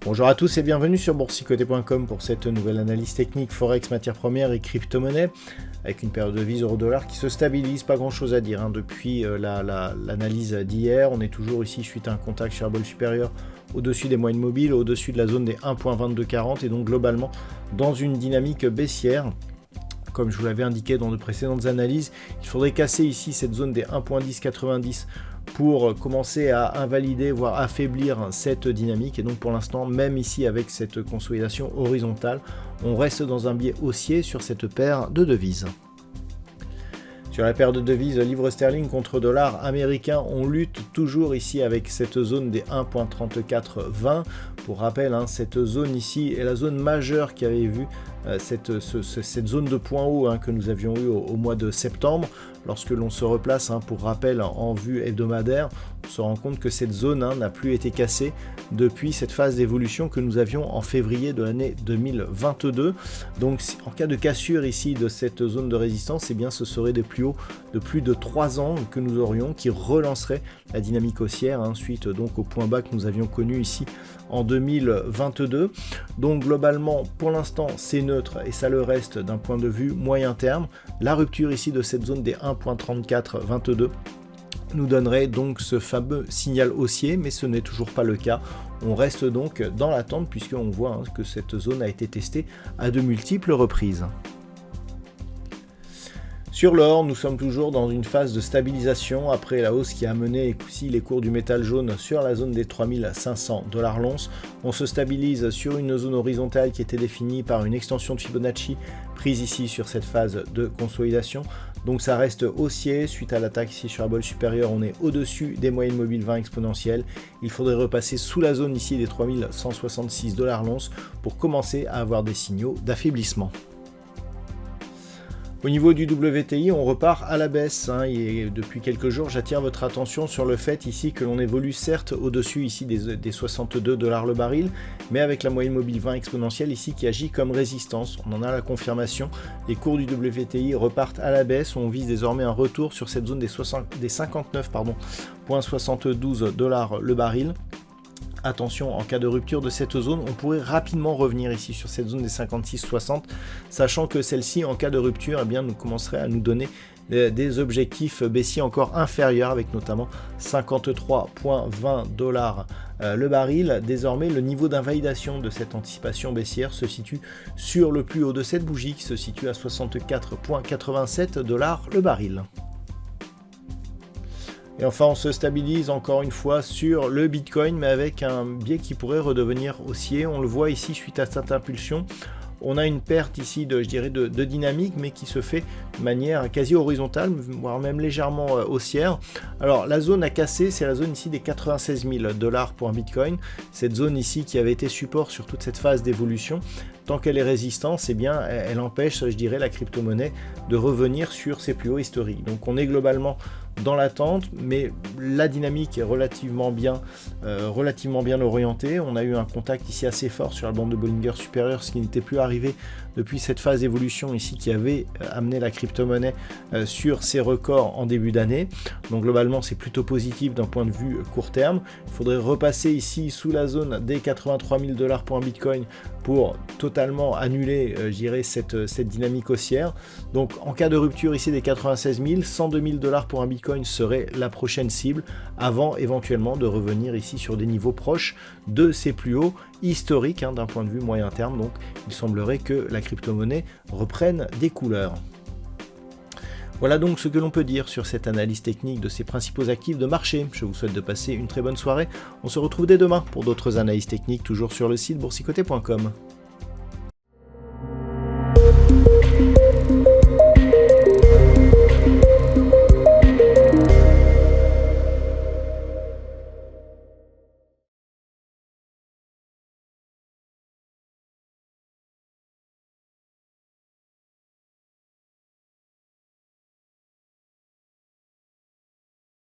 Bonjour à tous et bienvenue sur boursicoté.com pour cette nouvelle analyse technique Forex, matières premières et crypto-monnaies avec une paire de devises euro-dollar qui se stabilise, pas grand chose à dire depuis l'analyse d'hier. On est toujours ici suite à un contact sur la bol supérieure au-dessus des moyennes mobiles, au-dessus de la zone des 1.2240 et donc globalement dans une dynamique baissière. Comme je vous l'avais indiqué dans de précédentes analyses, il faudrait casser ici cette zone des 1.1090 pour commencer à invalider, voire affaiblir cette dynamique. Et donc pour l'instant, même ici avec cette consolidation horizontale, on reste dans un biais haussier sur cette paire de devises. Sur la paire de devises livre sterling contre dollar américain, on lutte toujours ici avec cette zone des 1.3420. Pour rappel, cette zone ici est la zone majeure qui avait vu cette zone de point haut que nous avions eu au mois de septembre. Lorsque l'on se replace, pour rappel, en vue hebdomadaire, on se rend compte que cette zone n'a plus été cassée depuis cette phase d'évolution que nous avions en février de l'année 2022. Donc en cas de cassure ici de cette zone de résistance, ce serait des plus hauts de plus de 3 ans que nous aurions, qui relanceraient la dynamique haussière, suite donc au point bas que nous avions connu ici en 2022. Donc globalement, pour l'instant, c'est neutre et ça le reste d'un point de vue moyen terme. La rupture ici de cette zone des 1.3422 nous donnerait donc ce fameux signal haussier, mais ce n'est toujours pas le cas. On reste donc dans l'attente puisqu'on voit que cette zone a été testée à de multiples reprises. Sur l'or, nous sommes toujours dans une phase de stabilisation après la hausse qui a mené aussi les cours du métal jaune sur la zone des 3500 $ l'once. On se stabilise sur une zone horizontale qui était définie par une extension de Fibonacci prise ici sur cette phase de consolidation. Donc ça reste haussier suite à l'attaque ici sur la bol supérieure. On est au-dessus des moyennes mobiles 20 exponentielles. Il faudrait repasser sous la zone ici des 3166 $ l'once pour commencer à avoir des signaux d'affaiblissement. Au niveau du WTI, on repart à la baisse et depuis quelques jours, j'attire votre attention sur le fait ici que l'on évolue certes au-dessus ici des 62 $ le baril, mais avec la moyenne mobile 20 exponentielle ici qui agit comme résistance. On en a la confirmation. Les cours du WTI repartent à la baisse. On vise désormais un retour sur cette zone des 59,72 $ le baril. Attention, en cas de rupture de cette zone, on pourrait rapidement revenir ici sur cette zone des 56,60, sachant que celle-ci, en cas de rupture, nous commencerait à nous donner des objectifs baissiers encore inférieurs, avec notamment 53,20 $ le baril. Désormais, le niveau d'invalidation de cette anticipation baissière se situe sur le plus haut de cette bougie, qui se situe à 64,87 $ le baril. Et enfin, on se stabilise encore une fois sur le Bitcoin, mais avec un biais qui pourrait redevenir haussier. On le voit ici suite à cette impulsion. On a une perte ici de dynamique, mais qui se fait de manière quasi horizontale, voire même légèrement haussière. Alors la zone à casser, c'est la zone ici des 96 000 $ pour un Bitcoin. Cette zone ici qui avait été support sur toute cette phase d'évolution. Tant qu'elle est résistante, elle empêche, la crypto-monnaie de revenir sur ses plus hauts historiques. Donc on est globalement dans l'attente, mais la dynamique est relativement bien orientée. On a eu un contact ici assez fort sur la bande de Bollinger supérieure, ce qui n'était plus arrivé depuis cette phase d'évolution ici qui avait amené la crypto-monnaie sur ses records en début d'année. Donc globalement, c'est plutôt positif d'un point de vue court terme. Il faudrait repasser ici sous la zone des 83 000 $ pour un Bitcoin pour totalement annuler, cette dynamique haussière. Donc en cas de rupture ici des 96 000, 102 000 $ pour un Bitcoin serait la prochaine cible, avant éventuellement de revenir ici sur des niveaux proches de ses plus hauts historiques d'un point de vue moyen terme. Donc il semblerait que la crypto-monnaie reprenne des couleurs. Voilà donc ce que l'on peut dire sur cette analyse technique de ces principaux actifs de marché. Je vous souhaite de passer une très bonne soirée. On se retrouve dès demain pour d'autres analyses techniques, toujours sur le site boursicoté.com.